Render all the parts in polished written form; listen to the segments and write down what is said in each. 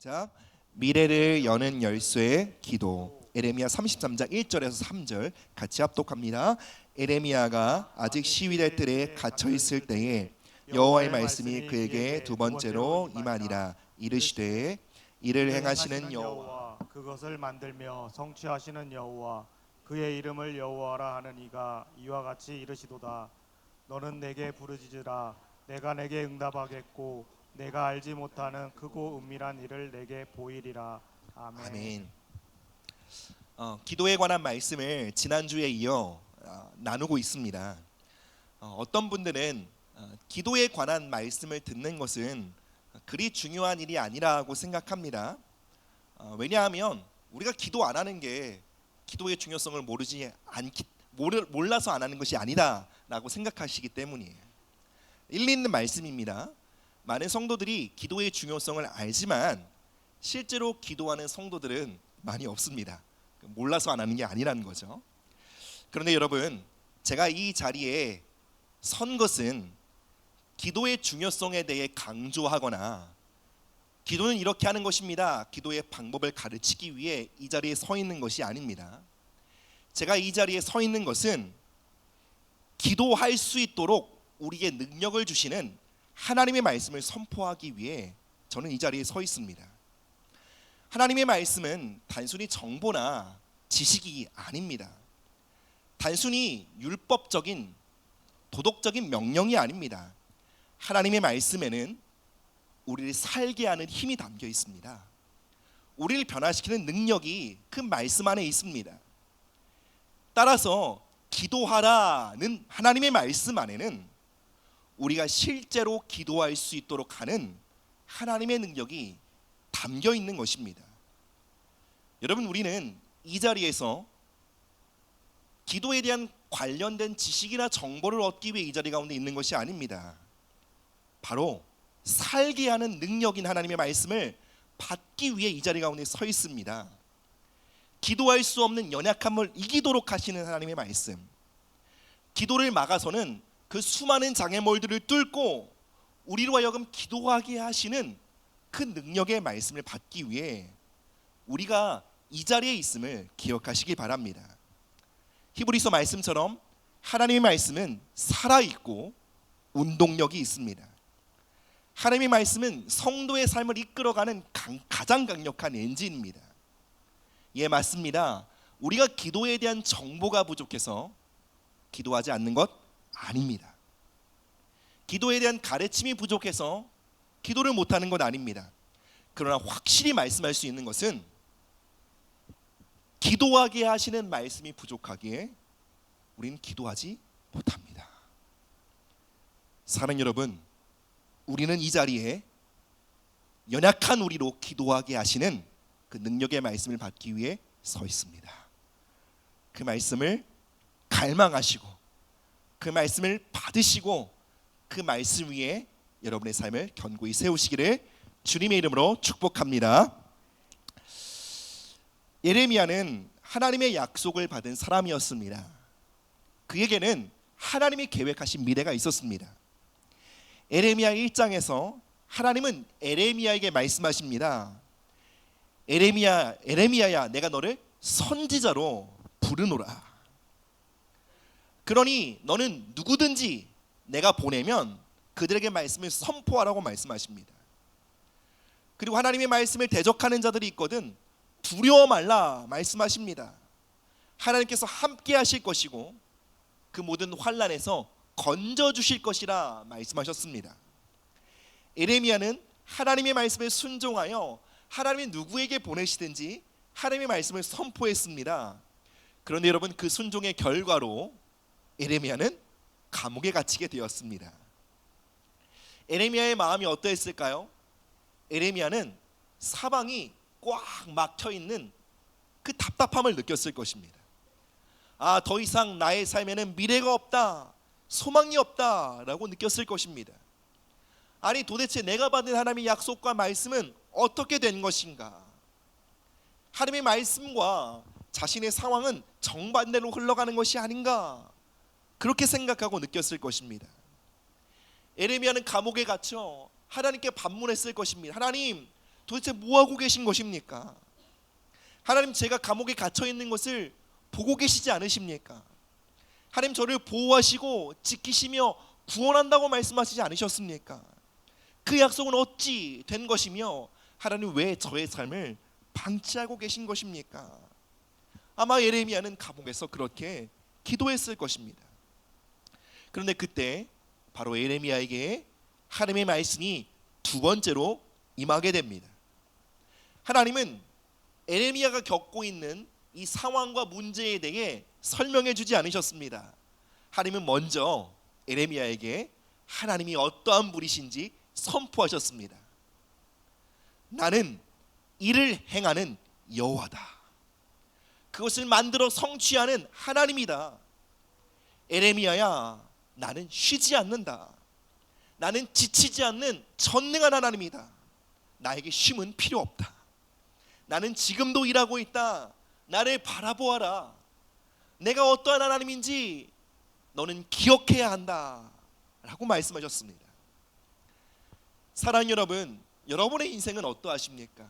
시작. 미래를 여는 열쇠의 기도. 에레미야 33장 1절에서 3절 같이 합독합니다. 에레미야가 아직 시위대 뜰에 갇혀 있을 때에 여호와의 말씀이 그에게 두 번째로 임하니라. 이르시되 이를 행하시는 여호와, 그것을 만들며 성취하시는 여호와, 그의 이름을 여호와라 하는 이가 이와 같이 이르시도다. 너는 내게 부르짖으라. 내가 내게 응답하겠고 내가 알지 못하는 크고 은밀한 일을 내게 보이리라. 아멘. 아멘. 기도에 관한 말씀을 지난주에 이어 나누고 있습니다. 어떤 분들은 기도에 관한 말씀을 듣는 것은 그리 중요한 일이 아니라고 생각합니다. 왜냐하면 우리가 기도 안 하는 게 기도의 중요성을 몰라서 안 하는 것이 아니다라고 생각하시기 때문이에요. 일리 있는 말씀입니다. 많은 성도들이 기도의 중요성을 알지만 실제로 기도하는 성도들은 많이 없습니다. 몰라서 안 하는 게 아니라는 거죠. 그런데 여러분, 제가 이 자리에 선 것은 기도의 중요성에 대해 강조하거나 기도는 이렇게 하는 것입니다, 기도의 방법을 가르치기 위해 이 자리에 서 있는 것이 아닙니다. 제가 이 자리에 서 있는 것은 기도할 수 있도록 우리에게 능력을 주시는 하나님의 말씀을 선포하기 위해 저는 이 자리에 서 있습니다. 하나님의 말씀은 단순히 정보나 지식이 아닙니다. 단순히 율법적인 도덕적인 명령이 아닙니다. 하나님의 말씀에는 우리를 살게 하는 힘이 담겨 있습니다. 우리를 변화시키는 능력이 그 말씀 안에 있습니다. 따라서 기도하라는 하나님의 말씀 안에는 우리가 실제로 기도할 수 있도록 하는 하나님의 능력이 담겨 있는 것입니다. 여러분, 우리는 이 자리에서 기도에 대한 관련된 지식이나 정보를 얻기 위해 이 자리 가운데 있는 것이 아닙니다. 바로 살게 하는 능력인 하나님의 말씀을 받기 위해 이 자리 가운데 서 있습니다. 기도할 수 없는 연약함을 이기도록 하시는 하나님의 말씀, 기도를 막아서는 그 수많은 장애물들을 뚫고 우리로 하여금 기도하게 하시는 그 능력의 말씀을 받기 위해 우리가 이 자리에 있음을 기억하시기 바랍니다. 히브리서 말씀처럼 하나님의 말씀은 살아있고 운동력이 있습니다. 하나님의 말씀은 성도의 삶을 이끌어가는 가장 강력한 엔진입니다. 예, 맞습니다. 우리가 기도에 대한 정보가 부족해서 기도하지 않는 것 아닙니다. 기도에 대한 가르침이 부족해서 기도를 못하는 것 아닙니다. 그러나 확실히 말씀할 수 있는 것은 기도하게 하시는 말씀이 부족하기에 우리는 기도하지 못합니다. 사랑하는 여러분, 우리는 이 자리에 연약한 우리로 기도하게 하시는 그 능력의 말씀을 받기 위해 서 있습니다. 그 말씀을 갈망하시고 그 말씀을 받으시고 그 말씀 위에 여러분의 삶을 견고히 세우시기를 주님의 이름으로 축복합니다. 예레미야는 하나님의 약속을 받은 사람이었습니다. 그에게는 하나님이 계획하신 미래가 있었습니다. 에레미야 1장에서 하나님은 에레미야에게 말씀하십니다. 에레미야야, 내가 너를 선지자로 부르노라. 그러니 너는 누구든지 내가 보내면 그들에게 말씀을 선포하라고 말씀하십니다. 그리고 하나님의 말씀을 대적하는 자들이 있거든 두려워 말라 말씀하십니다. 하나님께서 함께 하실 것이고 그 모든 환난에서 건져주실 것이라 말씀하셨습니다. 에레미야는 하나님의 말씀에 순종하여 하나님이 누구에게 보내시든지 하나님의 말씀을 선포했습니다. 그런데 여러분, 그 순종의 결과로 에레미야는 감옥에 갇히게 되었습니다. 에레미야의 마음이 어떠했을까요? 에레미야는 사방이 꽉 막혀 있는 그 답답함을 느꼈을 것입니다. 더 이상 나의 삶에는 미래가 없다, 소망이 없다라고 느꼈을 것입니다. 아니, 도대체 내가 받은 하나님의 약속과 말씀은 어떻게 된 것인가? 하나님의 말씀과 자신의 상황은 정반대로 흘러가는 것이 아닌가? 그렇게 생각하고 느꼈을 것입니다. 에레미야는 감옥에 갇혀 하나님께 반문했을 것입니다. 하나님, 도대체 뭐 하고 계신 것입니까? 하나님, 제가 감옥에 갇혀 있는 것을 보고 계시지 않으십니까? 하나님, 저를 보호하시고 지키시며 구원한다고 말씀하시지 않으셨습니까? 그 약속은 어찌 된 것이며 하나님, 왜 저의 삶을 방치하고 계신 것입니까? 아마 예레미야는 감옥에서 그렇게 기도했을 것입니다. 그런데 그때 바로 예레미야에게 하나님의 말씀이 두 번째로 임하게 됩니다. 하나님은 예레미야가 겪고 있는 이 상황과 문제에 대해 설명해 주지 않으셨습니다. 하나님은 먼저 예레미야에게 하나님이 어떠한 분이신지 선포하셨습니다. 나는 이를 행하는 여호와다. 그것을 만들어 성취하는 하나님이다. 예레미야야, 나는 쉬지 않는다. 나는 지치지 않는 전능한 하나님이다. 나에게 쉼은 필요 없다. 나는 지금도 일하고 있다. 나를 바라보아라. 내가 어떠한 하나님인지 너는 기억해야 한다 라고 말씀하셨습니다. 사랑하는 여러분, 여러분의 인생은 어떠하십니까?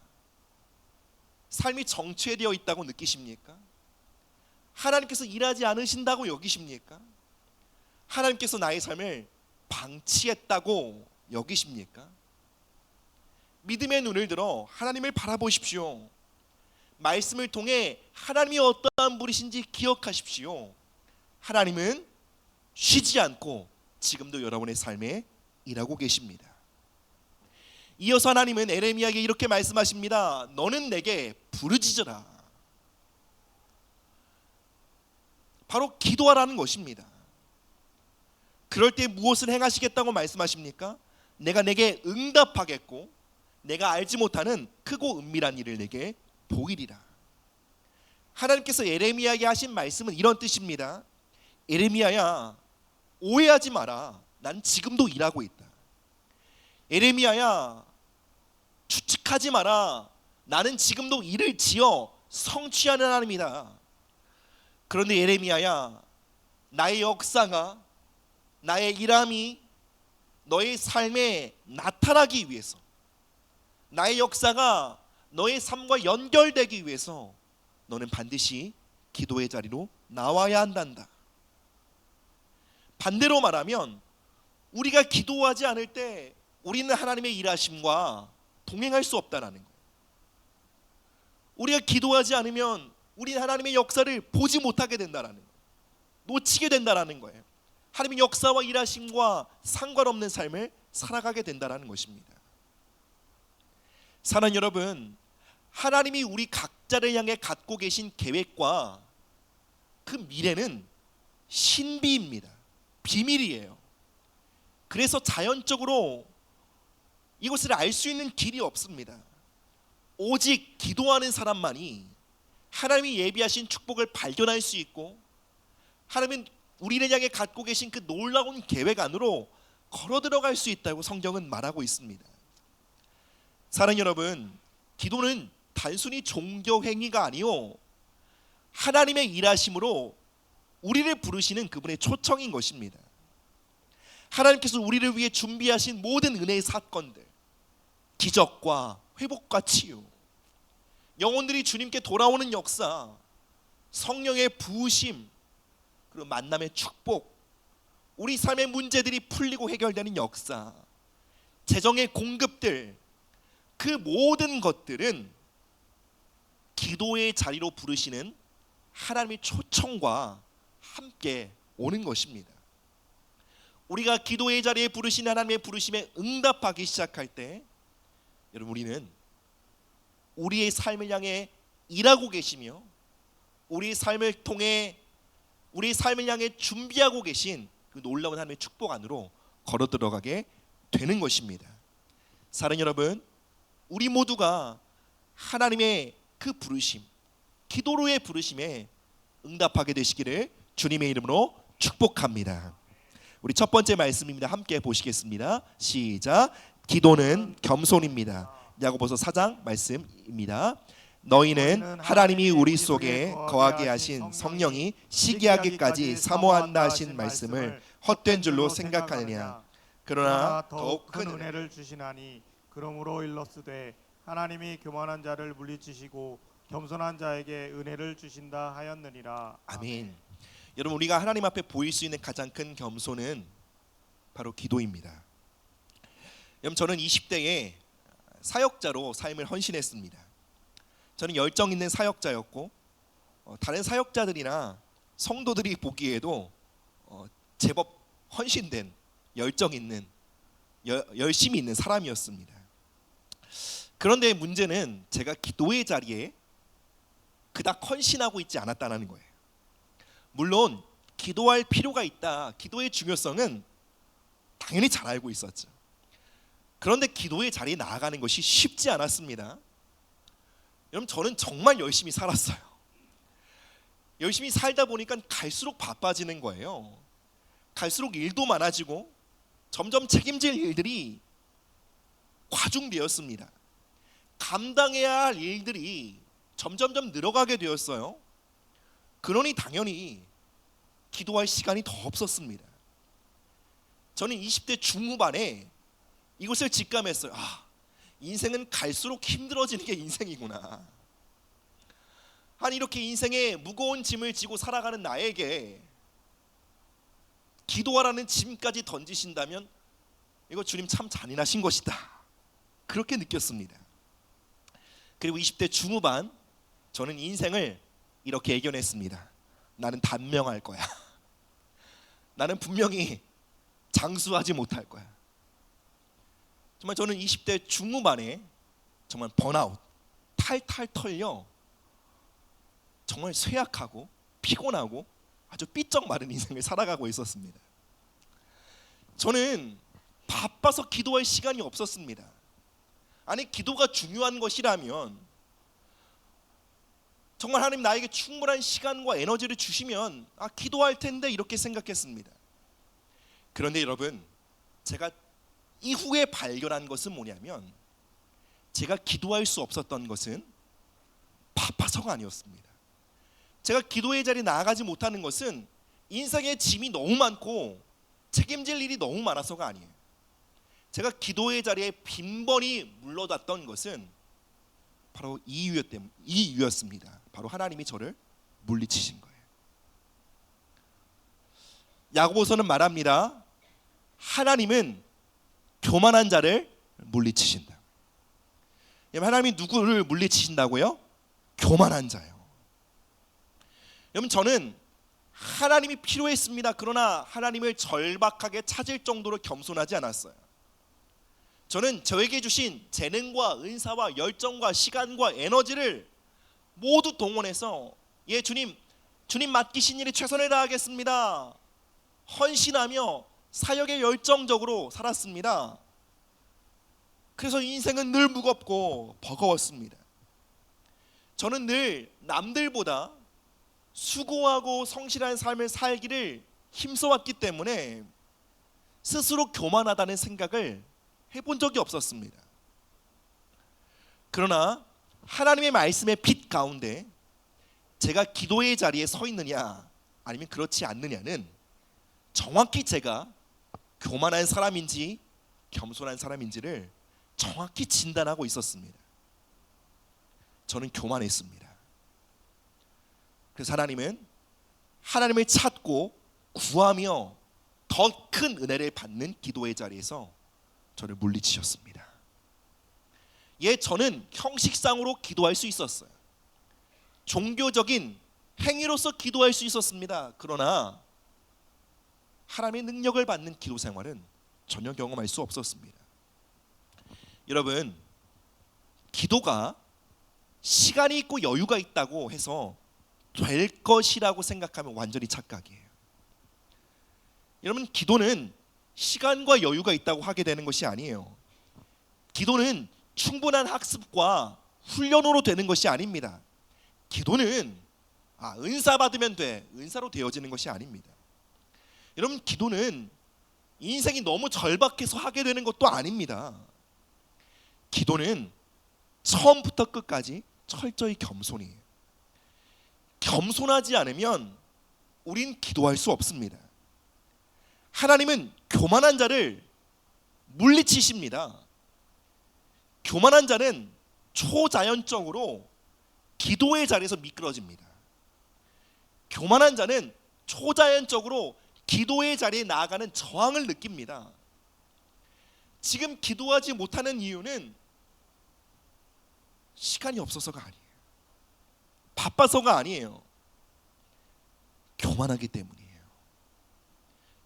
삶이 정체되어 있다고 느끼십니까? 하나님께서 일하지 않으신다고 여기십니까? 하나님께서 나의 삶을 방치했다고 여기십니까? 믿음의 눈을 들어 하나님을 바라보십시오. 말씀을 통해 하나님이 어떠한 분이신지 기억하십시오. 하나님은 쉬지 않고 지금도 여러분의 삶에 일하고 계십니다. 이어서 하나님은 예레미야에게 이렇게 말씀하십니다. 너는 내게 부르짖어라. 바로 기도하라는 것입니다. 그럴 때 무엇을 행하시겠다고 말씀하십니까? 내가 내게 응답하겠고 내가 알지 못하는 크고 은밀한 일을 내게 보이리라. 하나님께서 예레미야에게 하신 말씀은 이런 뜻입니다. 예레미야야, 오해하지 마라. 난 지금도 일하고 있다. 예레미야야, 추측하지 마라. 나는 지금도 일을 지어 성취하는 하나님이다. 그런데 예레미야야, 나의 역사가, 나의 일함이 너의 삶에 나타나기 위해서, 나의 역사가 너의 삶과 연결되기 위해서 너는 반드시 기도의 자리로 나와야 한단다. 반대로 말하면 우리가 기도하지 않을 때 우리는 하나님의 일하심과 동행할 수 없다는 거예요. 우리가 기도하지 않으면 우리는 하나님의 역사를 보지 못하게 된다는 거예요. 놓치게 된다는 거예요. 하나님의 역사와 일하심과 상관없는 삶을 살아가게 된다는 것입니다. 사랑하는 여러분, 하나님이 우리 각자를 향해 갖고 계신 계획과 그 미래는 신비입니다. 비밀이에요. 그래서 자연적으로 이것을 알 수 있는 길이 없습니다. 오직 기도하는 사람만이 하나님이 예비하신 축복을 발견할 수 있고 하나님은 우리를 향해 갖고 계신 그 놀라운 계획 안으로 걸어 들어갈 수 있다고 성경은 말하고 있습니다. 사랑하는 여러분, 기도는 단순히 종교 행위가 아니요 하나님의 일하심으로 우리를 부르시는 그분의 초청인 것입니다. 하나님께서 우리를 위해 준비하신 모든 은혜의 사건들, 기적과 회복과 치유, 영혼들이 주님께 돌아오는 역사, 성령의 부으심, 그리고 만남의 축복, 우리 삶의 문제들이 풀리고 해결되는 역사, 재정의 공급들, 그 모든 것들은 기도의 자리로 부르시는 하나님의 초청과 함께 오는 것입니다. 우리가 기도의 자리에 부르신 하나님의 부르심에 응답하기 시작할 때 여러분, 우리는 우리의 삶을 향해 일하고 계시며 우리의 삶을 통해 우리의 삶을 향해 준비하고 계신 그 놀라운 하나님의 축복 안으로 걸어 들어가게 되는 것입니다. 사랑하는 여러분, 우리 모두가 하나님의 그 부르심, 기도로의 부르심에 응답하게 되시기를 주님의 이름으로 축복합니다. 우리 첫 번째 말씀입니다. 함께 보시겠습니다. 시작. 기도는 겸손입니다. 야고보서 4장 말씀입니다. 너희는 하나님이 우리 속에 거하게 하신 성령이 시기하기까지 사모한다 하신 말씀을 헛된 줄로 생각하느냐. 그러나 더욱 큰 은혜를 주시나니 그러므로 일러스되 하나님이 교만한 자를 물리치시고 겸손한 자에게 은혜를 주신다 하였느니라. 아멘. 여러분, 우리가 하나님 앞에 보일 수 있는 가장 큰 겸손은 바로 기도입니다. 여러분, 저는 20대에 사역자로 삶을 헌신했습니다. 저는 열정 있는 사역자였고 다른 사역자들이나 성도들이 보기에도 제법 헌신된, 열정 있는, 열심히 있는 사람이었습니다. 그런데 문제는 제가 기도의 자리에 그닥 헌신하고 있지 않았다는 거예요. 물론 기도할 필요가 있다, 기도의 중요성은 당연히 잘 알고 있었죠. 그런데 기도의 자리에 나아가는 것이 쉽지 않았습니다. 여러분, 저는 정말 열심히 살았어요. 열심히 살다 보니까 갈수록 바빠지는 거예요. 갈수록 일도 많아지고 점점 책임질 일들이 과중되었습니다. 감당해야 할 일들이 점점점 늘어가게 되었어요. 그러니 당연히 기도할 시간이 더 없었습니다. 저는 20대 중후반에 이것을 직감했어요. 인생은 갈수록 힘들어지는 게 인생이구나. 아니, 이렇게 인생에 무거운 짐을 지고 살아가는 나에게 기도하라는 짐까지 던지신다면 이거 주님 참 잔인하신 것이다, 그렇게 느꼈습니다. 그리고 20대 중후반 저는 인생을 이렇게 예견했습니다. 나는 단명할 거야. 나는 분명히 장수하지 못할 거야. 정말 저는 20대 중후반에 정말 번아웃, 탈탈 털려 정말 쇠약하고 피곤하고 아주 삐쩍 마른 인생을 살아가고 있었습니다. 저는 바빠서 기도할 시간이 없었습니다. 아니, 기도가 중요한 것이라면 정말 하나님 나에게 충분한 시간과 에너지를 주시면 기도할 텐데, 이렇게 생각했습니다. 그런데 여러분, 제가 이후에 발견한 것은 뭐냐면, 제가 기도할 수 없었던 것은 바빠서가 아니었습니다. 제가 기도의 자리에 나아가지 못하는 것은 인생의 짐이 너무 많고 책임질 일이 너무 많아서가 아니에요. 제가 기도의 자리에 빈번히 물러났던 것은 바로 이 이유였습니다. 바로 하나님이 저를 물리치신 거예요. 야고보서는 말합니다. 하나님은 교만한 자를 물리치신다. 하나님이 누구를 물리치신다고요? 교만한 자요. 여러분, 저는 하나님이 필요했습니다. 그러나 하나님을 절박하게 찾을 정도로 겸손하지 않았어요. 저는 저에게 주신 재능과 은사와 열정과 시간과 에너지를 모두 동원해서 주님 맡기신 일에 최선을 다하겠습니다, 헌신하며 사역에 열정적으로 살았습니다. 그래서 인생은 늘 무겁고 버거웠습니다. 저는 늘 남들보다 수고하고 성실한 삶을 살기를 힘써왔기 때문에 스스로 교만하다는 생각을 해본 적이 없었습니다. 그러나 하나님의 말씀의 빛 가운데 제가 기도의 자리에 서 있느냐 아니면 그렇지 않느냐는 정확히 제가 교만한 사람인지 겸손한 사람인지를 정확히 진단하고 있었습니다. 저는 교만했습니다. 그래서 하나님은 하나님을 찾고 구하며 더 큰 은혜를 받는 기도의 자리에서 저를 물리치셨습니다. 저는 형식상으로 기도할 수 있었어요. 종교적인 행위로서 기도할 수 있었습니다. 그러나 하나님의 능력을 받는 기도 생활은 전혀 경험할 수 없었습니다. 여러분, 기도가 시간이 있고 여유가 있다고 해서 될 것이라고 생각하면 완전히 착각이에요. 여러분, 기도는 시간과 여유가 있다고 하게 되는 것이 아니에요. 기도는 충분한 학습과 훈련으로 되는 것이 아닙니다. 기도는 은사 받으면 돼, 은사로 되어지는 것이 아닙니다. 여러분, 기도는 인생이 너무 절박해서 하게 되는 것도 아닙니다. 기도는 처음부터 끝까지 철저히 겸손이에요. 겸손하지 않으면 우린 기도할 수 없습니다. 하나님은 교만한 자를 물리치십니다. 교만한 자는 초자연적으로 기도의 자리에서 미끄러집니다. 교만한 자는 초자연적으로 기도의 자리에 나아가는 저항을 느낍니다. 지금 기도하지 못하는 이유는 시간이 없어서가 아니에요. 바빠서가 아니에요. 교만하기 때문이에요.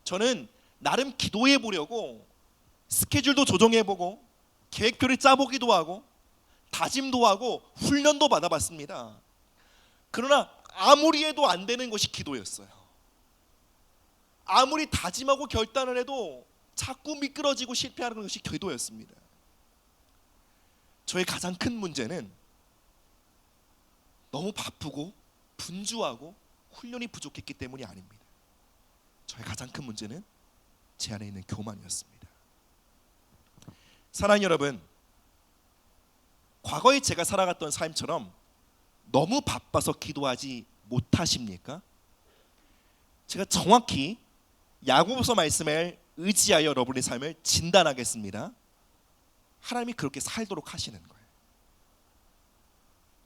저는 나름 기도해 보려고 스케줄도 조정해 보고 계획표를 짜보기도 하고 다짐도 하고 훈련도 받아봤습니다. 그러나 아무리 해도 안 되는 것이 기도였어요. 아무리 다짐하고 결단을 해도 자꾸 미끄러지고 실패하는 것이 기도였습니다. 저의 가장 큰 문제는 너무 바쁘고 분주하고 훈련이 부족했기 때문이 아닙니다. 저의 가장 큰 문제는 제 안에 있는 교만이었습니다. 사랑하는 여러분, 과거에 제가 살아갔던 삶처럼 너무 바빠서 기도하지 못하십니까? 제가 정확히 야고보서 말씀을 의지하여 여러분의 삶을 진단하겠습니다. 하나님이 그렇게 살도록 하시는 거예요.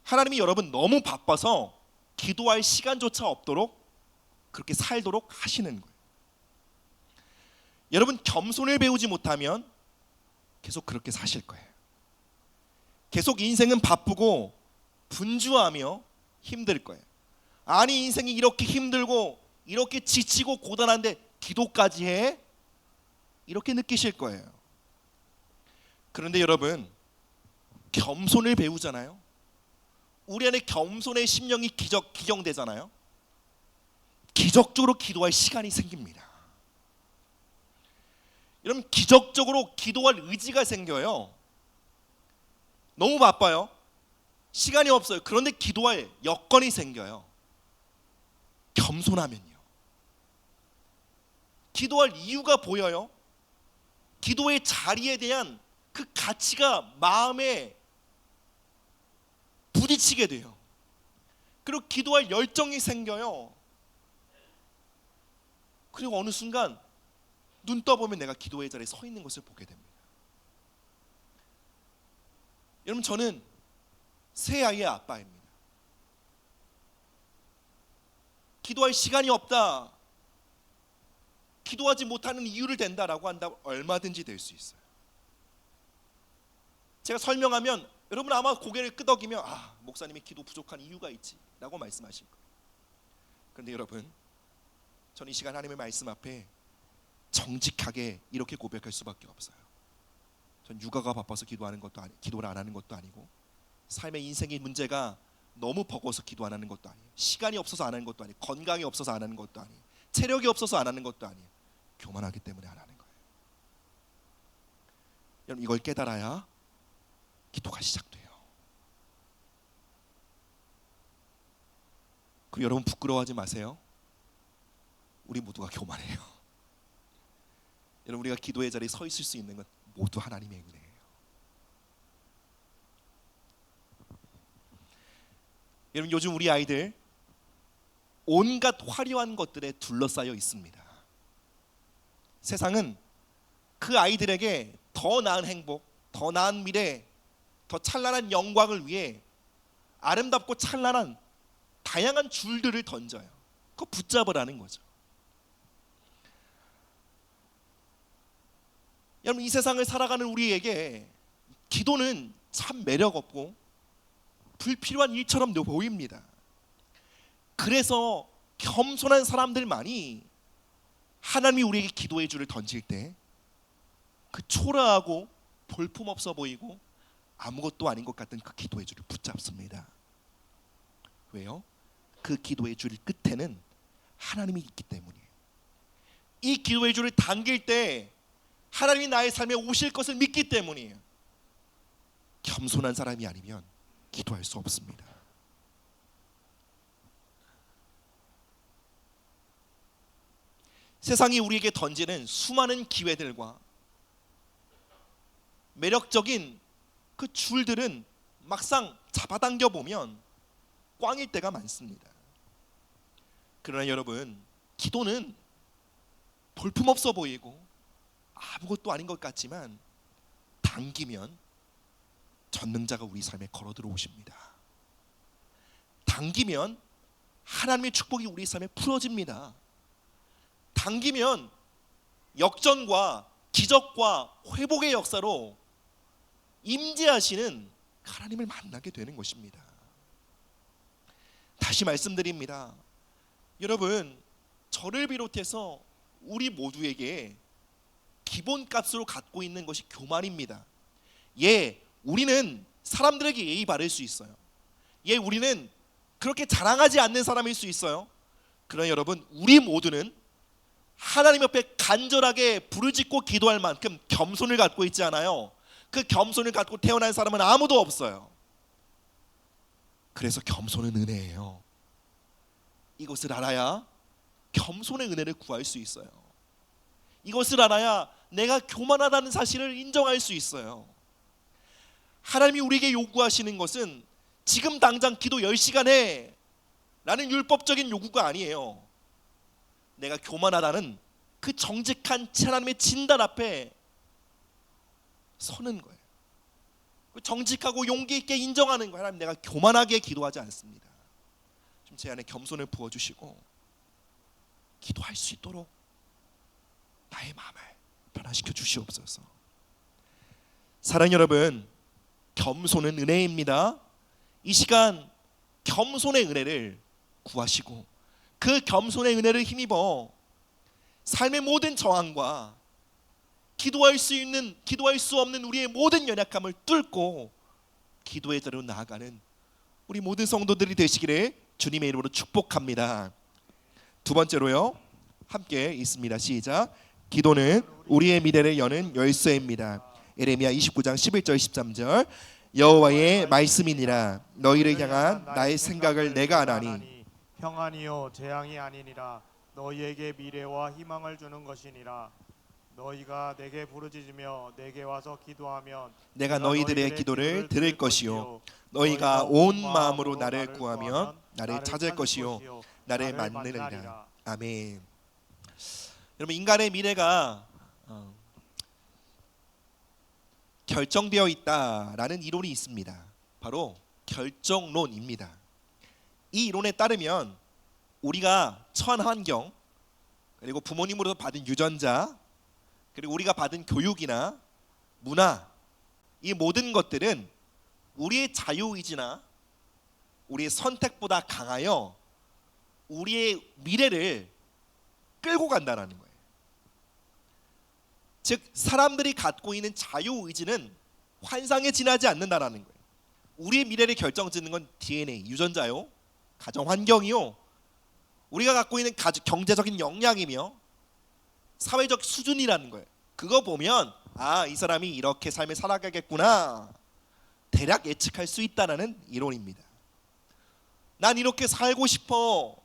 하나님이 여러분 너무 바빠서 기도할 시간조차 없도록 그렇게 살도록 하시는 거예요. 여러분 겸손을 배우지 못하면 계속 그렇게 사실 거예요. 계속 인생은 바쁘고 분주하며 힘들 거예요. 아니 인생이 이렇게 힘들고 이렇게 지치고 고단한데 기도까지 해? 이렇게 느끼실 거예요. 그런데 여러분 겸손을 배우잖아요. 우리 안에 겸손의 심령이 기경되잖아요. 기적적으로 기도할 시간이 생깁니다. 여러분 기적적으로 기도할 의지가 생겨요. 너무 바빠요. 시간이 없어요. 그런데 기도할 여건이 생겨요. 겸손하면요. 기도할 이유가 보여요. 기도의 자리에 대한 그 가치가 마음에 부딪히게 돼요. 그리고 기도할 열정이 생겨요. 그리고 어느 순간 눈 떠보면 내가 기도의 자리에 서 있는 것을 보게 됩니다. 여러분 저는 세 아이의 아빠입니다. 기도할 시간이 없다, 기도하지 못하는 이유를 댄다라고 한다면 얼마든지 될 수 있어요. 제가 설명하면 여러분 아마 고개를 끄덕이며 목사님이 기도 부족한 이유가 있지 라고 말씀하실 거예요. 그런데 여러분 저는 이 시간 하나님의 말씀 앞에 정직하게 이렇게 고백할 수밖에 없어요. 전 육아가 바빠서 기도를 안 하는 것도 아니고 삶의 인생의 문제가 너무 버거워서 기도 안 하는 것도 아니에요. 시간이 없어서 안 하는 것도 아니에요. 건강이 없어서 안 하는 것도 아니에요. 체력이 없어서 안 하는 것도 아니에요. 교만하기 때문에 안 하는 거예요. 여러분 이걸 깨달아야 기도가 시작돼요. 그리고 여러분 부끄러워하지 마세요. 우리 모두가 교만해요. 여러분 우리가 기도의 자리에 서 있을 수 있는 건 모두 하나님의 은혜예요. 여러분 요즘 우리 아이들 온갖 화려한 것들에 둘러싸여 있습니다. 세상은 그 아이들에게 더 나은 행복, 더 나은 미래, 더 찬란한 영광을 위해 아름답고 찬란한 다양한 줄들을 던져요. 그거 붙잡으라는 거죠. 여러분 이 세상을 살아가는 우리에게 기도는 참 매력 없고 불필요한 일처럼 보입니다. 그래서 겸손한 사람들만이 하나님이 우리에게 기도의 줄을 던질 때 그 초라하고 볼품없어 보이고 아무것도 아닌 것 같은 그 기도의 줄을 붙잡습니다. 왜요? 그 기도의 줄 끝에는 하나님이 있기 때문이에요. 이 기도의 줄을 당길 때 하나님이 나의 삶에 오실 것을 믿기 때문이에요. 겸손한 사람이 아니면 기도할 수 없습니다. 세상이 우리에게 던지는 수많은 기회들과 매력적인 그 줄들은 막상 잡아당겨 보면 꽝일 때가 많습니다. 그러나 여러분 기도는 볼품없어 보이고 아무것도 아닌 것 같지만 당기면 전능자가 우리 삶에 걸어 들어오십니다. 당기면 하나님의 축복이 우리 삶에 풀어집니다. 당기면 역전과 기적과 회복의 역사로 임재하시는 하나님을 만나게 되는 것입니다. 다시 말씀드립니다. 여러분, 저를 비롯해서 우리 모두에게 기본값으로 갖고 있는 것이 교만입니다. 예, 우리는 사람들에게 예의 바를 수 있어요. 예, 우리는 그렇게 자랑하지 않는 사람일 수 있어요. 그러나 여러분, 우리 모두는 하나님 옆에 간절하게 부르짖고 기도할 만큼 겸손을 갖고 있지 않아요. 그 겸손을 갖고 태어난 사람은 아무도 없어요. 그래서 겸손은 은혜예요. 이것을 알아야 겸손의 은혜를 구할 수 있어요. 이것을 알아야 내가 교만하다는 사실을 인정할 수 있어요. 하나님이 우리에게 요구하시는 것은 지금 당장 기도 10시간 해 라는 율법적인 요구가 아니에요. 내가 교만하다는 그 정직한 하나님의 진단 앞에 서는 거예요. 정직하고 용기 있게 인정하는 거예요. 하나님, 내가 교만하게 기도하지 않습니다. 좀 제 안에 겸손을 부어주시고 기도할 수 있도록 나의 마음을 변화시켜 주시옵소서. 사랑하는 여러분, 겸손은 은혜입니다. 이 시간 겸손의 은혜를 구하시고 그 겸손의 은혜를 힘입어 삶의 모든 저항과 기도할 수 없는 우리의 모든 연약함을 뚫고 기도의 자리로 나아가는 우리 모든 성도들이 되시기를 주님의 이름으로 축복합니다. 두 번째로요, 함께 있습니다. 시작. 기도는 우리의 미래를 여는 열쇠입니다. 예레미야 29장 11절 13절. 여호와의 말씀이니라. 너희를 향한 나의 생각을 내가 아나니 평안이요 재앙이 아니니라. 너희에게 미래와 희망을 주는 것이니라. 너희가 내게 부르짖으며 내게 와서 기도하면 내가 너희들의 기도를 들을 것이요 너희가 온 마음으로 나를 구하면 나를 찾을 것이요 나를 만나리라. 아멘. 여러분, 인간의 미래가 결정되어 있다라는 이론이 있습니다. 바로 결정론입니다. 이 이론에 따르면 우리가 처한 환경, 그리고 부모님으로부터 받은 유전자, 그리고 우리가 받은 교육이나 문화, 이 모든 것들은 우리의 자유의지나 우리의 선택보다 강하여 우리의 미래를 끌고 간다는 거예요. 즉, 사람들이 갖고 있는 자유의지는 환상에 지나지 않는다는 거예요. 우리의 미래를 결정짓는 건 DNA, 유전자요, 가정환경이요, 우리가 갖고 있는 경제적인 역량이며 사회적 수준이라는 거예요. 그거 보면 이 사람이 이렇게 삶을 살아가겠구나 대략 예측할 수 있다는 이론입니다. 난 이렇게 살고 싶어,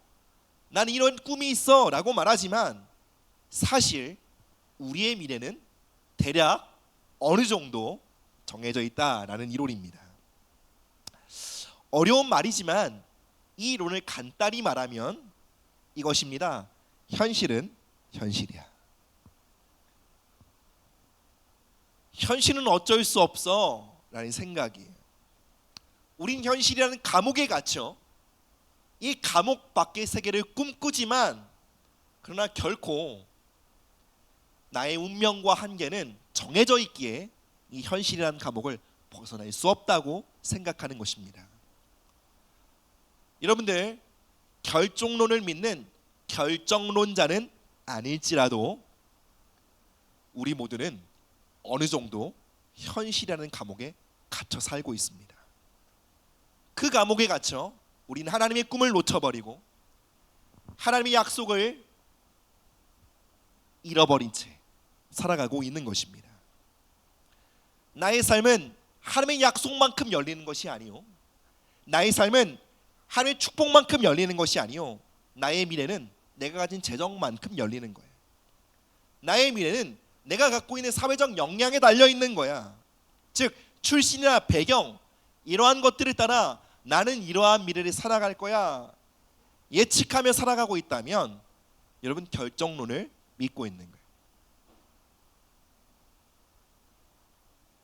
난 이런 꿈이 있어 라고 말하지만 사실 우리의 미래는 대략 어느 정도 정해져 있다라는 이론입니다. 어려운 말이지만 이 이론을 간단히 말하면 이것입니다. 현실은 현실이야. 현실은 어쩔 수 없어 라는 생각이에요. 우린 현실이라는 감옥에 갇혀 이 감옥 밖의 세계를 꿈꾸지만 그러나 결코 나의 운명과 한계는 정해져 있기에 이 현실이라는 감옥을 벗어날 수 없다고 생각하는 것입니다. 여러분들, 결정론을 믿는 결정론자는 아닐지라도 우리 모두는 어느 정도 현실이라는 감옥에 갇혀 살고 있습니다. 그 감옥에 갇혀 우리는 하나님의 꿈을 놓쳐버리고 하나님의 약속을 잃어버린 채 살아가고 있는 것입니다. 나의 삶은 하나님의 약속만큼 열리는 것이 아니요, 나의 삶은 하나님의 축복만큼 열리는 것이 아니요, 나의 미래는 내가 가진 재정만큼 열리는 거예요. 나의 미래는 내가 갖고 있는 사회적 역량에 달려 있는 거야. 즉, 출신이나 배경, 이러한 것들을 따라 나는 이러한 미래를 살아갈 거야 예측하며 살아가고 있다면 여러분, 결정론을 믿고 있는 거예요.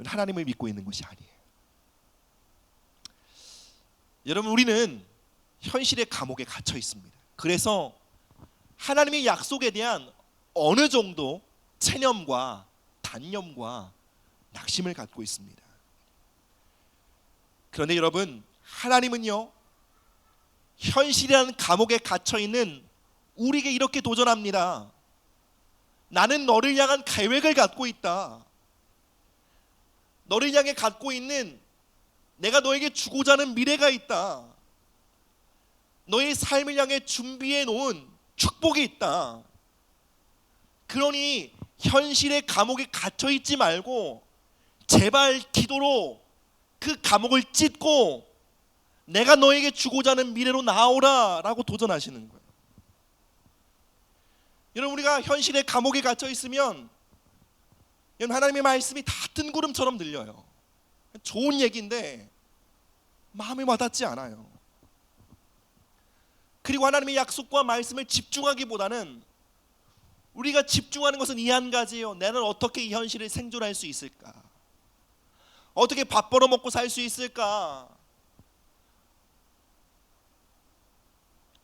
하나님을 믿고 있는 것이 아니에요. 여러분, 우리는 현실의 감옥에 갇혀 있습니다. 그래서 하나님의 약속에 대한 어느 정도 체념과 단념과 낙심을 갖고 있습니다. 그런데 여러분, 하나님은요, 현실이라는 감옥에 갇혀 있는 우리에게 이렇게 도전합니다. 나는 너를 향한 계획을 갖고 있다. 너를 향해 갖고 있는, 내가 너에게 주고자 하는 미래가 있다. 너의 삶을 향해 준비해 놓은 축복이 있다. 그러니 현실의 감옥에 갇혀 있지 말고 제발 기도로 그 감옥을 찢고 내가 너에게 주고자 하는 미래로 나오라 라고 도전하시는 거예요. 여러분, 우리가 현실의 감옥에 갇혀 있으면 하나님의 말씀이 다 뜬구름처럼 들려요. 좋은 얘기인데 마음에 와닿지 않아요. 그리고 하나님의 약속과 말씀을 집중하기보다는 우리가 집중하는 것은 이 한 가지예요. 나는 어떻게 이 현실을 생존할 수 있을까? 어떻게 밥 벌어 먹고 살 수 있을까?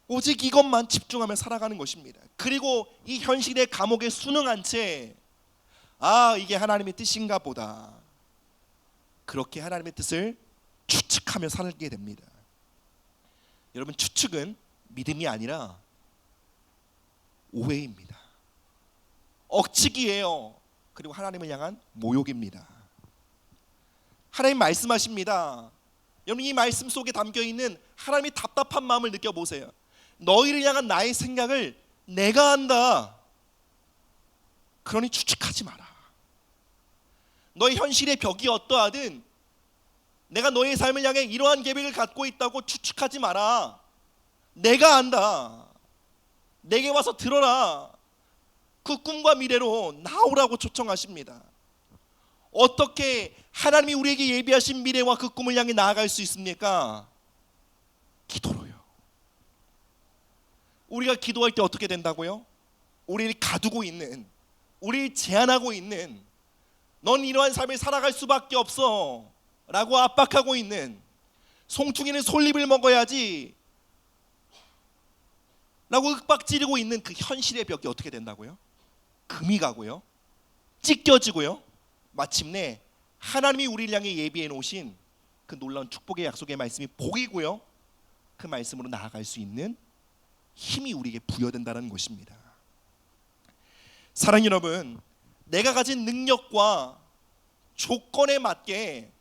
오직 이것만 집중하며 살아가는 것입니다. 그리고 이 현실의 감옥에 순응한 채 이게 하나님의 뜻인가 보다, 그렇게 하나님의 뜻을 추측하며 살게 됩니다. 여러분, 추측은 믿음이 아니라 오해입니다. 억측이에요. 그리고 하나님을 향한 모욕입니다. 하나님 말씀하십니다. 여러분, 이 말씀 속에 담겨있는 하나님의 답답한 마음을 느껴보세요. 너희를 향한 나의 생각을 내가 안다. 그러니 추측하지 마라. 너의 현실의 벽이 어떠하든 내가 너의 삶을 향해 이러한 계획을 갖고 있다고 추측하지 마라. 내가 안다. 내게 와서 들어라. 그 꿈과 미래로 나오라고 초청하십니다. 어떻게 하나님이 우리에게 예비하신 미래와 그 꿈을 향해 나아갈 수 있습니까? 기도로요. 우리가 기도할 때 어떻게 된다고요? 우리를 가두고 있는, 우리를 제한하고 있는, 넌 이러한 삶을 살아갈 수밖에 없어 라고 압박하고 있는, 송충이는 솔잎을 먹어야지 라고 윽박지르고 있는 그 현실의 벽이 어떻게 된다고요? 금이 가고요, 찢겨지고요, 마침내 하나님이 우리를 향해 예비해 놓으신 그 놀라운 축복의 약속의 말씀이 복이고요, 그 말씀으로 나아갈 수 있는 힘이 우리에게 부여된다는 것입니다. 사랑하는 여러분, 내가 가진 능력과 조건에 맞게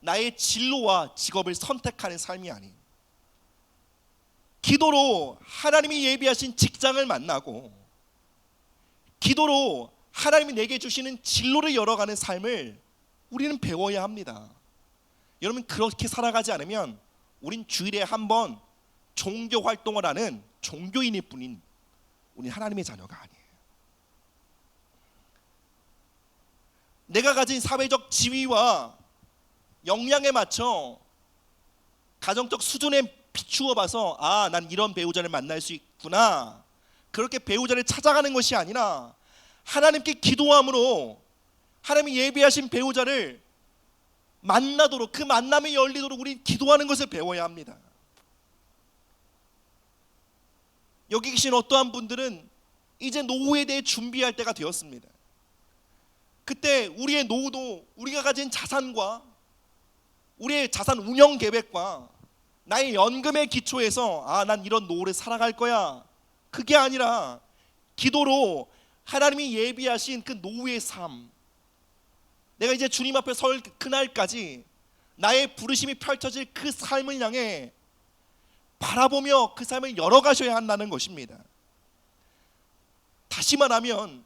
나의 진로와 직업을 선택하는 삶이 아닌, 기도로 하나님이 예비하신 직장을 만나고 기도로 하나님이 내게 주시는 진로를 열어가는 삶을 우리는 배워야 합니다. 여러분, 그렇게 살아가지 않으면 우린 주일에 한 번 종교 활동을 하는 종교인일 뿐인 우리 하나님의 자녀가 아니에요. 내가 가진 사회적 지위와 역량에 맞춰 가정적 수준에 비추어 봐서 난 이런 배우자를 만날 수 있구나, 그렇게 배우자를 찾아가는 것이 아니라 하나님께 기도함으로 하나님이 예비하신 배우자를 만나도록, 그 만남이 열리도록 우리 기도하는 것을 배워야 합니다. 여기 계신 어떠한 분들은 이제 노후에 대해 준비할 때가 되었습니다. 그때 우리의 노후도 우리가 가진 자산과 우리의 자산 운영 계획과 나의 연금의 기초에서 난 이런 노후를 살아갈 거야, 그게 아니라 기도로 하나님이 예비하신 그 노후의 삶, 내가 이제 주님 앞에 설 그날까지 나의 부르심이 펼쳐질 그 삶을 향해 바라보며 그 삶을 열어가셔야 한다는 것입니다. 다시 말하면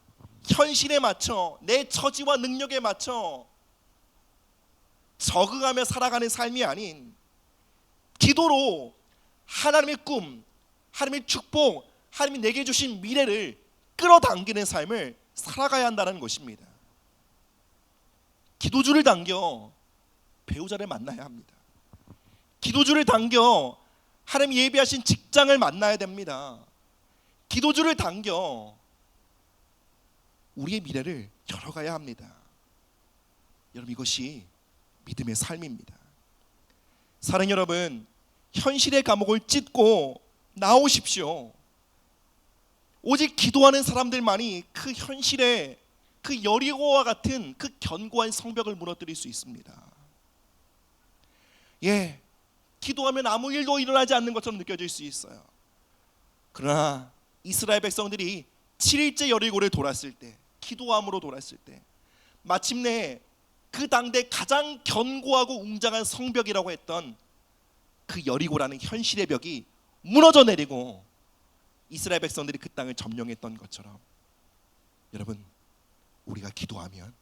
현실에 맞춰, 내 처지와 능력에 맞춰 적응하며 살아가는 삶이 아닌, 기도로 하나님의 꿈, 하나님의 축복, 하나님이 내게 주신 미래를 끌어당기는 삶을 살아가야 한다는 것입니다. 기도줄을 당겨 배우자를 만나야 합니다. 기도줄을 당겨 하나님 예비하신 직장을 만나야 됩니다. 기도줄을 당겨 우리의 미래를 열어가야 합니다. 여러분, 이것이 믿음의 삶입니다. 사랑하는 여러분, 현실의 감옥을 찢고 나오십시오. 오직 기도하는 사람들만이 그 현실의 그 여리고와 같은 그 견고한 성벽을 무너뜨릴 수 있습니다. 예, 기도하면 아무 일도 일어나지 않는 것처럼 느껴질 수 있어요. 그러나 이스라엘 백성들이 7일째 여리고를 돌았을 때, 기도함으로 돌았을 때 마침내 그 당대 가장 견고하고 웅장한 성벽이라고 했던 그 여리고라는 현실의 벽이 무너져 내리고 이스라엘 백성들이 그 땅을 점령했던 것처럼, 여러분, 우리가 기도하면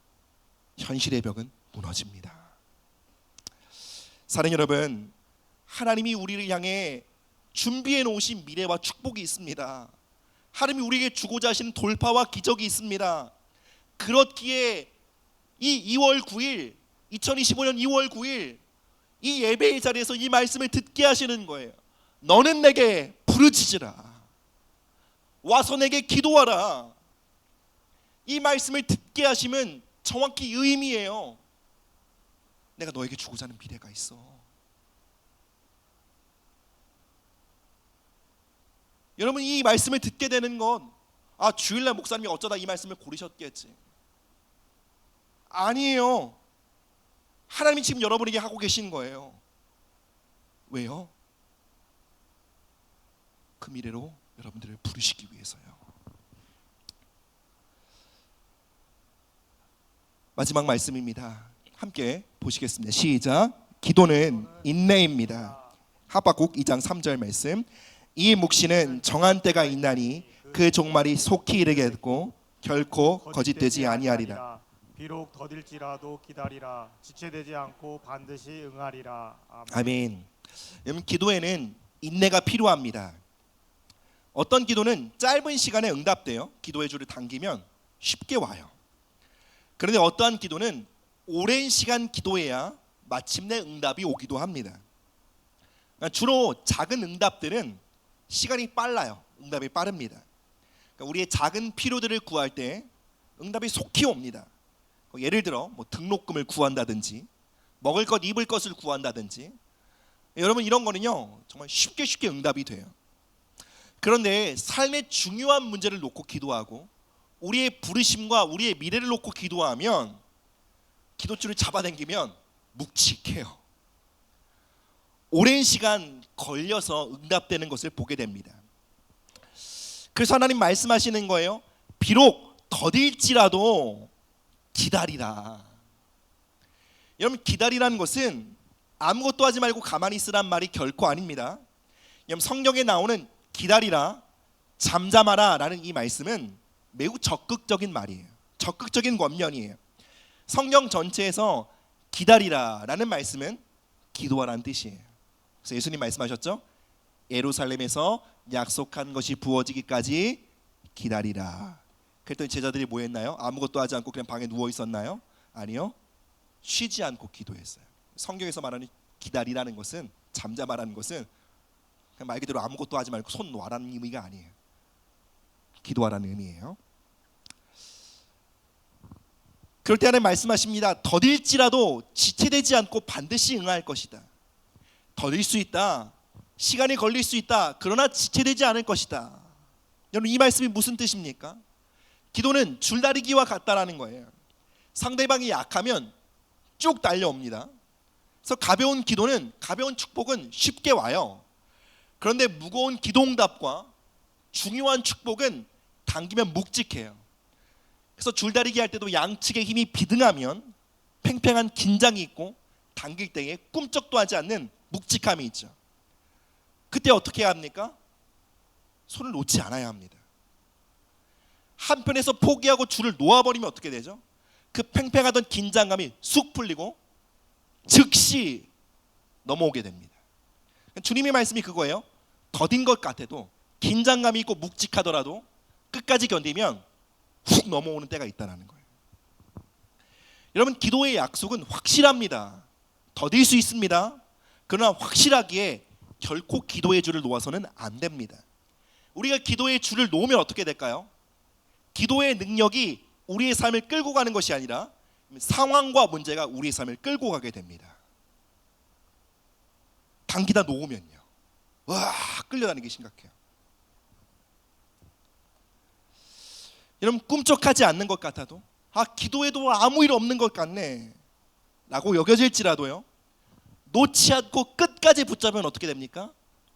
현실의 벽은 무너집니다. 사랑하는 여러분, 하나님이 우리를 향해 준비해 놓으신 미래와 축복이 있습니다. 하나님이 우리에게 주고자 하시는 돌파와 기적이 있습니다. 그렇기에 이 2월 9일 2025년 2월 9일 이 예배의 자리에서 이 말씀을 듣게 하시는 거예요. 너는 내게 부르짖으라, 와서 내게 기도하라. 이 말씀을 듣게 하시면 정확히 이 의미예요. 내가 너에게 주고자 하는 미래가 있어. 여러분, 이 말씀을 듣게 되는 건 주일날 목사님이 어쩌다 이 말씀을 고르셨겠지. 아니에요. 하나님이 지금 여러분에게 하고 계신 거예요. 왜요? 그 미래로 여러분들을 부르시기 위해서요. 마지막 말씀입니다. 함께 보시겠습니다. 시작. 기도는 인내입니다. 하박국 2장 3절 말씀. 이 묵시는 정한 때가 있나니 그 종말이 속히 이르겠고 결코 거짓되지 아니하리라. 비록 더딜지라도 기다리라. 지체되지 않고 반드시 응하리라. 아멘. 여러분, 기도에는 인내가 필요합니다. 어떤 기도는 짧은 시간에 응답돼요. 기도의 줄을 당기면 쉽게 와요. 그런데 어떠한 기도는 오랜 시간 기도해야 마침내 응답이 오기도 합니다. 주로 작은 응답들은 시간이 빨라요. 응답이 빠릅니다. 우리의 작은 필요들을 구할 때 응답이 속히 옵니다. 예를 들어 등록금을 구한다든지 먹을 것 입을 것을 구한다든지, 여러분, 이런 거는요 정말 쉽게 응답이 돼요. 그런데 삶의 중요한 문제를 놓고 기도하고 우리의 부르심과 우리의 미래를 놓고 기도하면, 기도줄을 잡아당기면 묵직해요. 오랜 시간 걸려서 응답되는 것을 보게 됩니다. 그래서 하나님 말씀하시는 거예요. 비록 더딜지라도 기다리라. 여러분, 기다리라는 것은 아무것도 하지 말고 가만히 있으란 말이 결코 아닙니다. 여러분, 성경에 나오는 기다리라, 잠잠하라 라는 이 말씀은 매우 적극적인 말이에요. 적극적인 권면이에요. 성경 전체에서 기다리라 라는 말씀은 기도하라는 뜻이에요. 그래서 예수님 말씀하셨죠. 예루살렘에서 약속한 것이 부어지기까지 기다리라. 그랬더니 제자들이 뭐 했나요? 아무것도 하지 않고 그냥 방에 누워 있었나요? 아니요. 쉬지 않고 기도했어요. 성경에서 말하는 기다리라는 것은, 잠잠하라는 것은 그냥 말 그대로 아무것도 하지 말고 손 놓아라는 의미가 아니에요. 기도하라는 의미예요. 그럴 때 하나님 말씀하십니다. 더딜지라도 지체되지 않고 반드시 응할 것이다. 더딜 수 있다. 시간이 걸릴 수 있다. 그러나 지체되지 않을 것이다. 여러분, 이 말씀이 무슨 뜻입니까? 기도는 줄다리기와 같다라는 거예요. 상대방이 약하면 쭉 달려옵니다. 그래서 가벼운 기도는, 가벼운 축복은 쉽게 와요. 그런데 무거운 기도응답과 중요한 축복은 당기면 묵직해요. 그래서 줄다리기 할 때도 양측의 힘이 비등하면 팽팽한 긴장이 있고 당길 때에 꿈쩍도 하지 않는 묵직함이 있죠. 그때 어떻게 해야 합니까? 손을 놓지 않아야 합니다. 한편에서 포기하고 줄을 놓아버리면 어떻게 되죠? 그 팽팽하던 긴장감이 쑥 풀리고 즉시 넘어오게 됩니다. 주님의 말씀이 그거예요. 더딘 것 같아도, 긴장감이 있고 묵직하더라도 끝까지 견디면 훅 넘어오는 때가 있다는 거예요. 여러분, 기도의 약속은 확실합니다. 더딜 수 있습니다. 그러나 확실하기에 결코 기도의 줄을 놓아서는 안 됩니다. 우리가 기도의 줄을 놓으면 어떻게 될까요? 기도의 능력이 우리의 삶을 끌고 가는 것이 아니라 상황과 문제가 우리의 삶을 끌고 가게 됩니다. 당기다 놓으면요. 와 끌려다니는 게 심각해요. 여러분 꿈쩍하지 않는 것 같아도 기도해도 아무 일 없는 것 같네 라고 여겨질지라도요, 놓지 않고 끝까지 붙잡으면 어떻게 됩니까?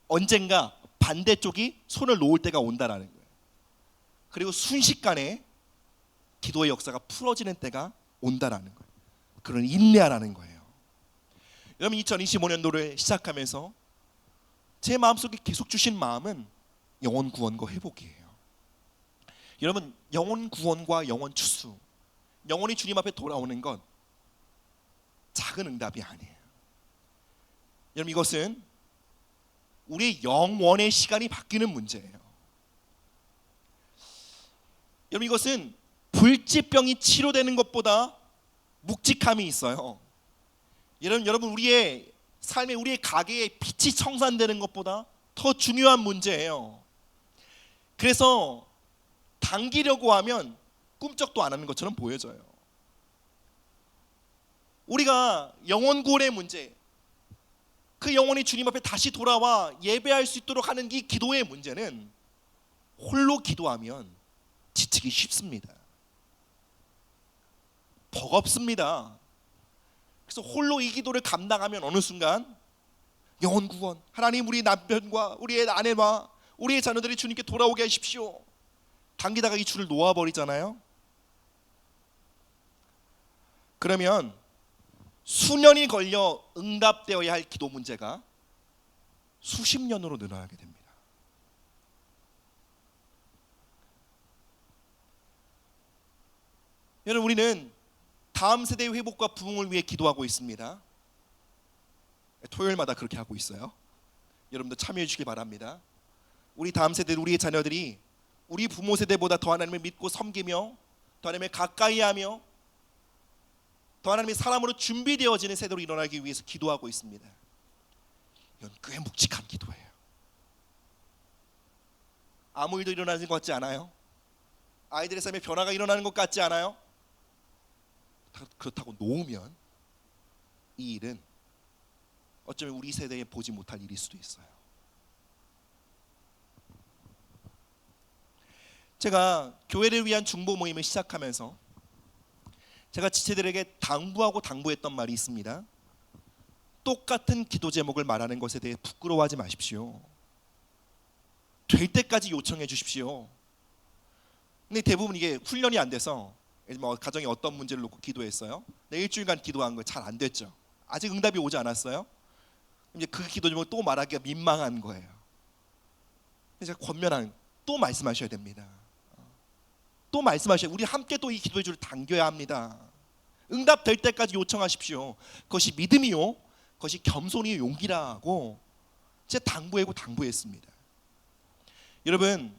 언젠가 반대쪽이 손을 놓을 때가 온다라는 거예요. 그리고 순식간에 기도의 역사가 풀어지는 때가 온다라는 거예요. 그런 인내하라는 거예요. 여러분 2025년도를 시작하면서 제 마음속에 계속 주신 마음은 영혼 구원과 회복이에요. 여러분 영혼 구원과 영혼 추수, 영혼이 주님 앞에 돌아오는 건 작은 응답이 아니에요. 여러분 이것은 우리의 영원의 시간이 바뀌는 문제예요. 여러분 이것은 불치병이 치료되는 것보다 묵직함이 있어요. 여러분 우리의 삶에, 우리의 가게에 빛이 청산되는 것보다 더 중요한 문제예요. 그래서 당기려고 하면 꿈쩍도 안 하는 것처럼 보여져요. 우리가 영혼 구원의 문제, 그 영혼이 주님 앞에 다시 돌아와 예배할 수 있도록 하는 이 기도의 문제는 홀로 기도하면 지치기 쉽습니다. 버겁습니다. 그래서 홀로 이 기도를 감당하면 어느 순간 영혼 구원, 하나님 우리 남편과 우리의 아내와 우리의 자녀들이 주님께 돌아오게 하십시오, 당기다가 이 줄을 놓아버리잖아요. 그러면 수년이 걸려 응답되어야 할 기도 문제가 수십 년으로 늘어나게 됩니다. 여러분 우리는 다음 세대의 회복과 부흥을 위해 기도하고 있습니다. 토요일마다 그렇게 하고 있어요. 여러분도 참여해 주시기 바랍니다. 우리 다음 세대, 우리의 자녀들이 우리 부모 세대보다 더 하나님을 믿고 섬기며 더 하나님을 가까이하며 더 하나님의 사람으로 준비되어지는 세대로 일어나기 위해서 기도하고 있습니다. 이건 꽤 묵직한 기도예요. 아무 일도 일어나는 것 같지 않아요? 아이들의 삶에 변화가 일어나는 것 같지 않아요? 그렇다고 놓으면 이 일은 어쩌면 우리 세대에 보지 못할 일일 수도 있어요. 제가 교회를 위한 중보 모임을 시작하면서 제가 지체들에게 당부했던 말이 있습니다. 똑같은 기도 제목을 말하는 것에 대해 부끄러워하지 마십시오. 될 때까지 요청해 주십시오. 근데 대부분 이게 훈련이 안 돼서, 가정에 어떤 문제를 놓고 기도했어요? 네, 일주일간 기도한 거 잘 안 됐죠. 아직 응답이 오지 않았어요. 이제 그 기도 제목을 또 말하기가 민망한 거예요. 그래서 제가 또 말씀하셔야 됩니다. 또 말씀하셔야, 우리 함께 또 이 기도의 줄을 당겨야 합니다. 응답될 때까지 요청하십시오. 그것이 믿음이요, 그것이 겸손이요 용기라고 제가 당부했습니다. 여러분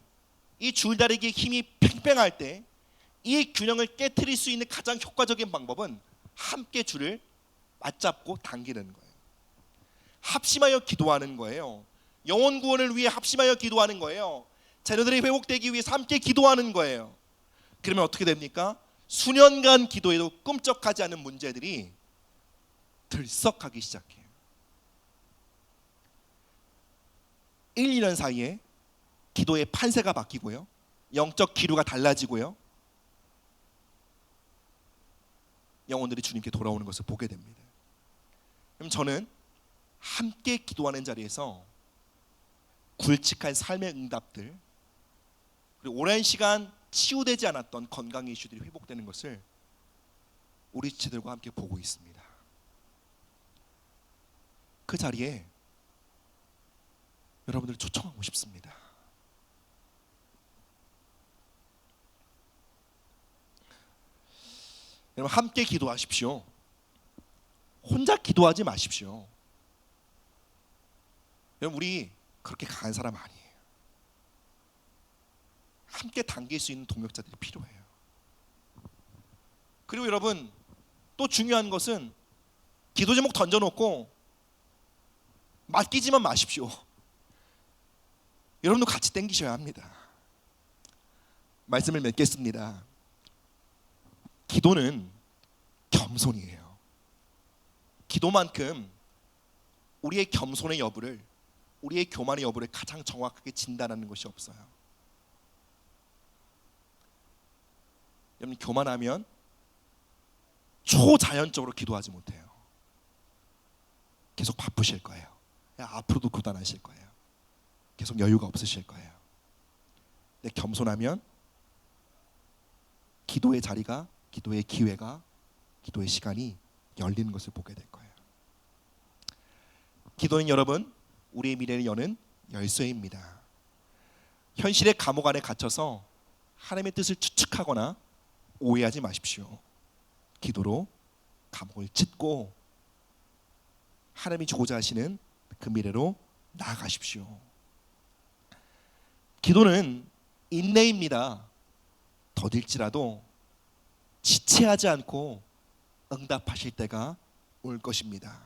이 줄다리기의 힘이 팽팽할 때 이 균형을 깨트릴 수 있는 가장 효과적인 방법은 함께 줄을 맞잡고 당기는 거예요. 합심하여 기도하는 거예요. 영혼 구원을 위해 합심하여 기도하는 거예요. 자녀들이 회복되기 위해서 함께 기도하는 거예요. 그러면 어떻게 됩니까? 수년간 기도해도 꿈쩍하지 않은 문제들이 들썩하기 시작해요. 1, 2년 사이에 기도의 판세가 바뀌고요, 영적 기류가 달라지고요, 영혼들이 주님께 돌아오는 것을 보게 됩니다. 그럼 저는 함께 기도하는 자리에서 굵직한 삶의 응답들, 그리고 오랜 시간 치유되지 않았던 건강의 이슈들이 회복되는 것을 우리 지체들과 함께 보고 있습니다. 그 자리에 여러분들을 초청하고 싶습니다. 여러분 함께 기도하십시오. 혼자 기도하지 마십시오. 여러분 우리 그렇게 강한 사람 아니에요. 함께 당길 수 있는 동역자들이 필요해요. 그리고 여러분 또 중요한 것은 기도 제목 던져놓고 맡기지만 마십시오. 여러분도 같이 당기셔야 합니다. 말씀을 맺겠습니다. 기도는 겸손이에요. 기도만큼 우리의 겸손의 여부를 우리의 교만의 여부를 가장 정확하게 진단하는 것이 없어요. 여러분, 교만하면 초자연적으로 기도하지 못해요. 계속 바쁘실 거예요. 앞으로도 고단하실 거예요. 계속 여유가 없으실 거예요. 근데 겸손하면 기도의 자리가, 기도의 기회가, 기도의 시간이 열리는 것을 보게 될 거예요. 기도는 여러분, 우리의 미래를 여는 열쇠입니다. 현실의 감옥 안에 갇혀서 하나님의 뜻을 추측하거나 오해하지 마십시오. 기도로 감옥을 찢고 하나님이 주고자 하시는 그 미래로 나아가십시오. 기도는 인내입니다. 더딜지라도 지체하지 않고 응답하실 때가 올 것입니다.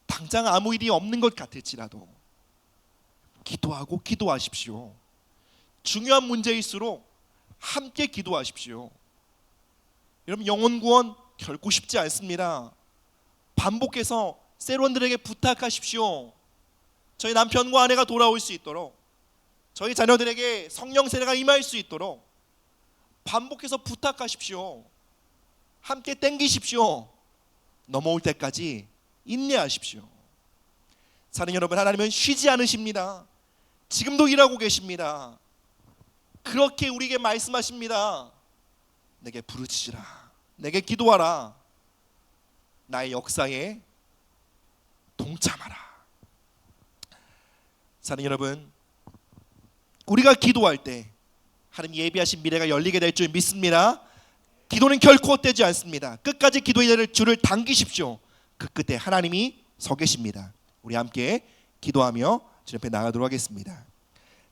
당장 아무 일이 없는 것 같을지라도 기도하고 기도하십시오. 중요한 문제일수록 함께 기도하십시오. 여러분, 영혼 구원 결코 쉽지 않습니다. 반복해서 세론들에게 부탁하십시오. 저희 남편과 아내가 돌아올 수 있도록, 저희 자녀들에게 성령 세례가 임할 수 있도록 반복해서 부탁하십시오. 함께 땡기십시오. 넘어올 때까지 인내하십시오. 사랑하는 여러분, 하나님은 쉬지 않으십니다. 지금도 일하고 계십니다. 그렇게 우리에게 말씀하십니다. 내게 부르짖으라, 내게 기도하라, 나의 역사에 동참하라. 사랑하는 여러분, 우리가 기도할 때 하나님 예비하신 미래가 열리게 될 줄 믿습니다. 기도는 결코 헛되지 않습니다. 끝까지 기도의 줄을 당기십시오. 그 끝에 하나님이 서 계십니다. 우리 함께 기도하며 주님 앞에 나가도록 하겠습니다.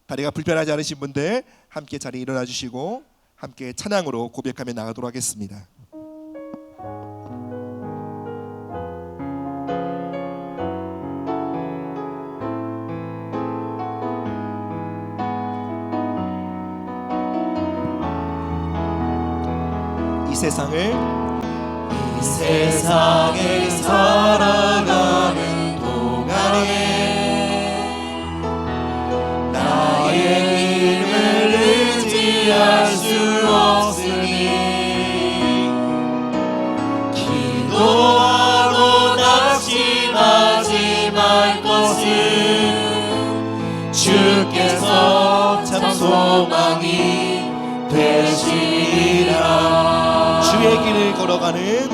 다리가 불편하지 않으신 분들 함께 자리에 일어나 주시고 함께 찬양으로 고백하며 나가도록 하겠습니다. 이 세상을 살아가는 동안에 나의 힘을 의지할 수 없으니 기도하고 낙심하지 말 것은 주께서 참 소망이 되시리라. 주의 길을 걸어가는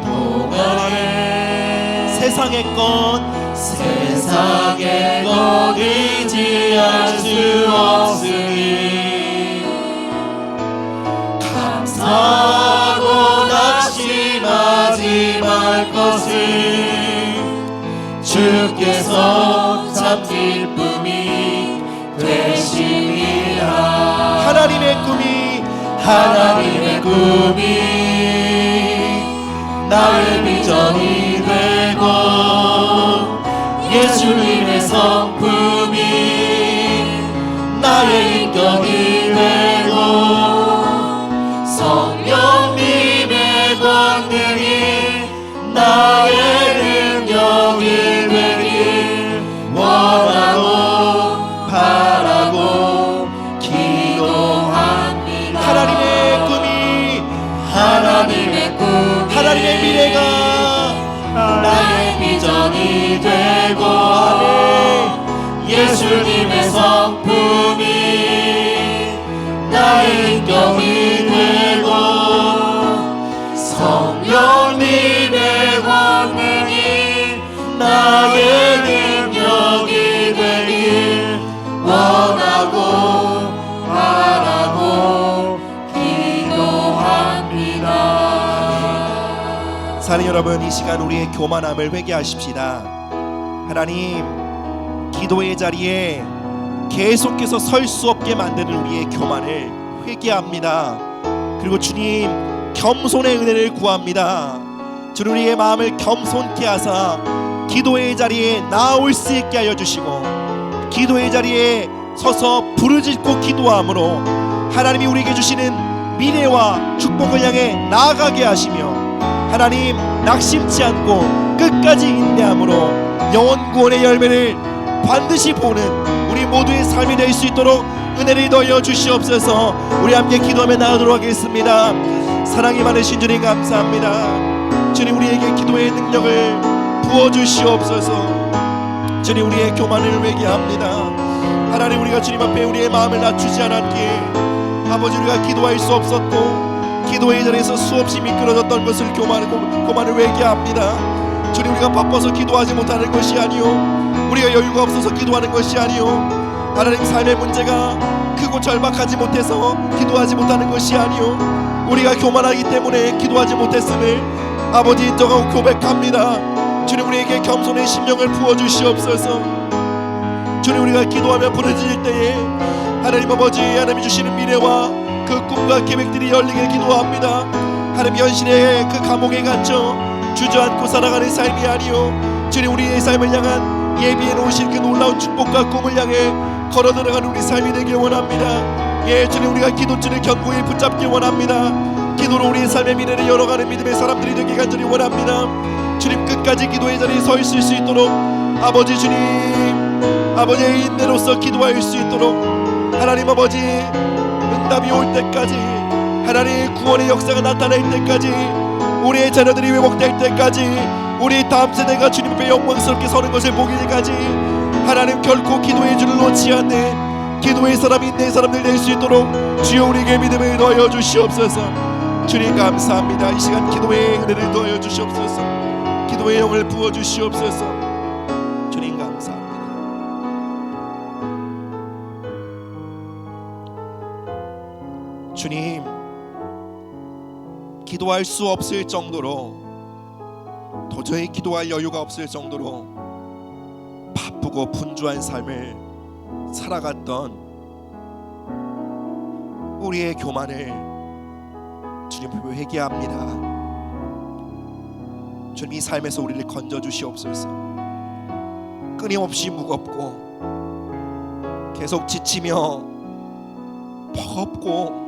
동안에 세상의 것 의지할 수 없으니 감사하고 낙심하지 말 것은 주께서 참 기쁨이 되시리라. 하나님의 꿈이 나의 비전이 되고 예수님의 성품이 나의 인격이 되고 성령님의 권능이 나의 능력이 되길 원하고 바라고 기도합니다. 하나님의 미래가 나의 비전이 되고 예수님의 성품이 나의 인격이 되고 성령님의 권능이 나의 능력이 되길 원하고 바라고 기도합니다. 사랑하는 여러분, 이 시간 우리의 교만함을 회개하십시다. 하나님, 기도의 자리에 계속해서 설 수 없게 만드는 우리의 교만을 회개합니다. 그리고 주님, 겸손의 은혜를 구합니다. 주님, 우리의 마음을 겸손케 하사 기도의 자리에 나올 수 있게 하여 주시고 기도의 자리에 서서 부르짖고 기도함으로 하나님이 우리에게 주시는 미래와 축복을 향해 나아가게 하시며 하나님 낙심치 않고 끝까지 인내함으로 영원 구원의 열매를 반드시 보는 우리 모두의 삶이 될 수 있도록 은혜를 더하여 주시옵소서. 우리 함께 기도하며 나아가도록 하겠습니다. 사랑이 많으신 주님 감사합니다. 주님 우리에게 기도의 능력을 부어주시옵소서. 주님 우리의 교만을 회개합니다. 하나님 우리가 주님 앞에 우리의 마음을 낮추지 않았기에 아버지 우리가 기도할 수 없었고 기도의 자리에서 수없이 미끄러졌던 것을 교만을 회개합니다. 주님 우리가 바빠서 기도하지 못하는 것이 아니요 우리가 여유가 없어서 기도하는 것이 아니요 하나님 삶의 문제가 크고 절박하지 못해서 기도하지 못하는 것이 아니요 우리가 교만하기 때문에 기도하지 못했음을 아버지 인정하고 고백합니다. 주님 우리에게 겸손의 심령을 부어주시옵소서. 주님 우리가 기도하며 부르짖을 때에 하나님 아버지 하나님이 주시는 미래와 그 꿈과 계획들이 열리길 기도합니다. 하나님 현실의 그 감옥에 갇혀 주저앉고 살아가는 삶이 아니요 주님 우리의 삶을 향한 예비해 놓으신 그 놀라운 축복과 꿈을 향해 걸어 들어가는 우리 삶이 되길 원합니다. 예 주님 우리가 기도줄을 견고히 붙잡길 원합니다. 기도로 우리의 삶의 미래를 열어가는 믿음의 사람들이 되길 간절히 원합니다. 주님 끝까지 기도의 자리에 서 있을 수 있도록 아버지 주님 아버지의 인내로서 기도할 수 있도록 하나님 아버지 응답이 올 때까지 하나님의 구원의 역사가 나타날 때까지 우리의 자녀들이 회복될 때까지 우리 다음 세대가 주님 앞에 영광스럽게 서는 것을 보기까지 하나님 결코 기도의 줄을 놓지 않는 기도의 사람이 인내의 사람들 될 수 있도록 주여 우리에게 믿음을 더하여 주시옵소서. 주님 감사합니다. 이 시간 기도의 은혜를 더하여 주시옵소서. 기도의 영을 부어 주시옵소서. 주님 감사합니다. 주님 기도할 수 없을 정도로 도저히 기도할 여유가 없을 정도로 바쁘고 분주한 삶을 살아갔던 우리의 교만을 주님 앞에 회개합니다. 주님 이 삶에서 우리를 건져 주시옵소서. 끊임없이 무겁고 계속 지치며 버겁고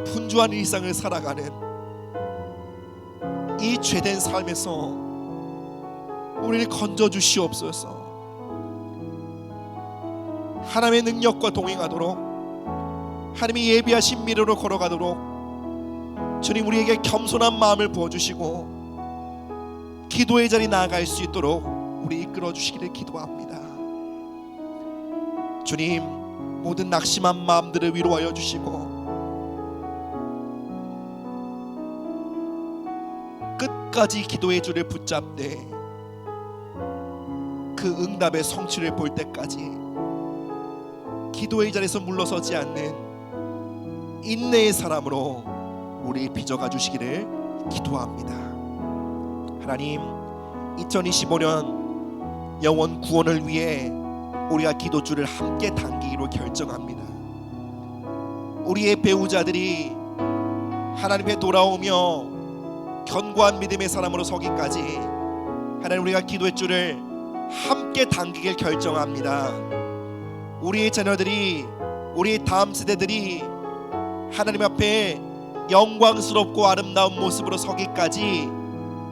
분주한 일상을 살아가는 이 죄된 삶에서 우리를 건져 주시옵소서. 하나님의 능력과 동행하도록 하나님이 예비하신 미래로 걸어가도록 주님 우리에게 겸손한 마음을 부어주시고 기도의 자리 나아갈 수 있도록 우리 이끌어 주시기를 기도합니다. 주님 모든 낙심한 마음들을 위로하여 주시고 끝까지 기도의 줄을 붙잡되 그 응답의 성취를 볼 때까지 기도의 자리에서 물러서지 않는 인내의 사람으로 우리 빚어가 주시기를 기도합니다. 하나님 2025년 영원 구원을 위해 우리가 기도줄을 함께 당기기로 결정합니다. 우리의 배우자들이 하나님께 돌아오며 견고한 믿음의 사람으로 서기까지 하나님 우리가 기도의 줄을 함께 당기길 결정합니다. 우리의 자녀들이 우리 다음 세대들이 하나님 앞에 영광스럽고 아름다운 모습으로 서기까지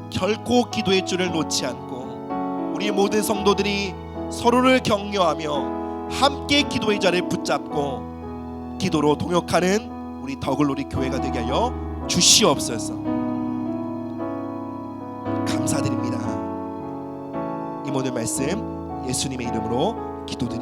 결코 기도의 줄을 놓지 않고 우리 모든 성도들이 서로를 격려하며 함께 기도의 자리를 붙잡고 기도로 동역하는 우리 더글로리 교회가 되게 하여 주시옵소서. 감사드립니다. 이 모든 말씀 예수님의 이름으로 기도드립니다.